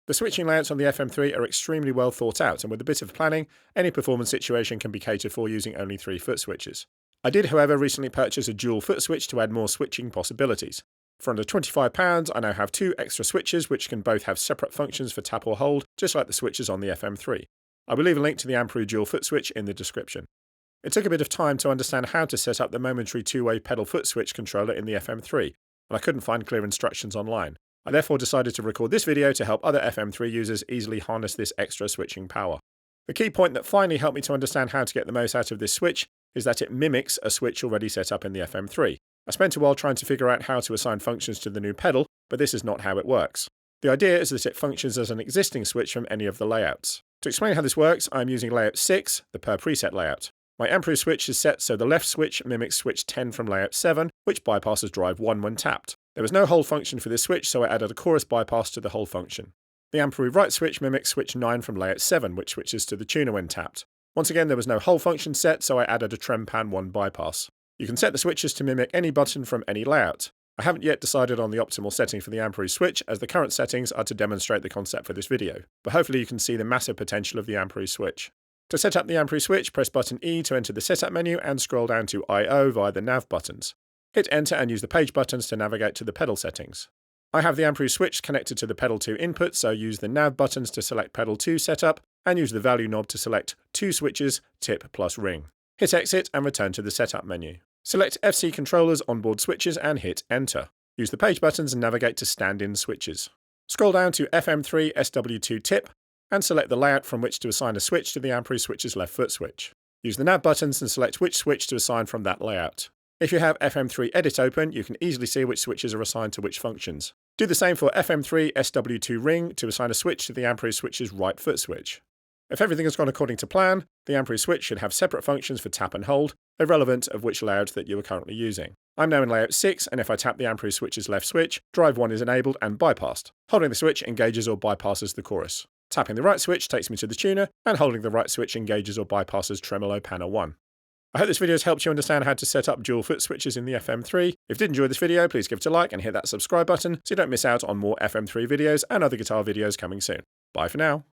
The switching layouts on the FM3 are extremely well thought out, and with a bit of planning, any performance situation can be catered for using only 3 foot switches. I did, however, recently purchase a dual foot switch to add more switching possibilities. For under £25, I now have 2 extra switches which can both have separate functions for tap or hold, just like the switches on the FM3. I will leave a link to the Ampero dual foot switch in the description. It took a bit of time to understand how to set up the Momentary 2-way pedal foot switch controller in the FM3, and I couldn't find clear instructions online. I therefore decided to record this video to help other FM3 users easily harness this extra switching power. The key point that finally helped me to understand how to get the most out of this switch is that it mimics a switch already set up in the FM3. I spent a while trying to figure out how to assign functions to the new pedal, but this is not how it works. The idea is that it functions as an existing switch from any of the layouts. To explain how this works, I am using layout 6, the per preset layout. My Ampero switch is set so the left switch mimics switch 10 from layout 7, which bypasses drive 1 when tapped. There was no hold function for this switch, so I added a chorus bypass to the hold function. The Ampero right switch mimics switch 9 from layout 7, which switches to the tuner when tapped. Once again, there was no hold function set, so I added a trem pan 1 bypass. You can set the switches to mimic any button from any layout. I haven't yet decided on the optimal setting for the Ampero switch, as the current settings are to demonstrate the concept for this video, but hopefully you can see the massive potential of the Ampero switch. To set up the Ampero switch, press button E to enter the setup menu and scroll down to I/O via the nav buttons. Hit enter and use the page buttons to navigate to the pedal settings. I have the Ampero switch connected to the pedal 2 input, so use the nav buttons to select pedal 2 setup and use the value knob to select 2 switches, tip plus ring. Hit exit and return to the setup menu. Select FC controllers onboard switches and hit enter. Use the page buttons and navigate to stand-in switches. Scroll down to FM3 SW2 tip and select the layout from which to assign a switch to the Ampero switch's left foot switch. Use the nav buttons and select which switch to assign from that layout. If you have FM3 edit open, you can easily see which switches are assigned to which functions. Do the same for FM3 SW2 ring to assign a switch to the Ampero switch's right foot switch. If everything has gone according to plan, the Ampero switch should have separate functions for tap and hold, irrelevant of which layout that you are currently using. I'm now in layout 6, and if I tap the Ampero switch's left switch, drive 1 is enabled and bypassed. Holding the switch engages or bypasses the chorus. Tapping the right switch takes me to the tuner, and holding the right switch engages or bypasses tremolo panel 1. I hope this video has helped you understand how to set up dual foot switches in the FM3. If you did enjoy this video, please give it a like and hit that subscribe button so you don't miss out on more FM3 videos and other guitar videos coming soon. Bye for now.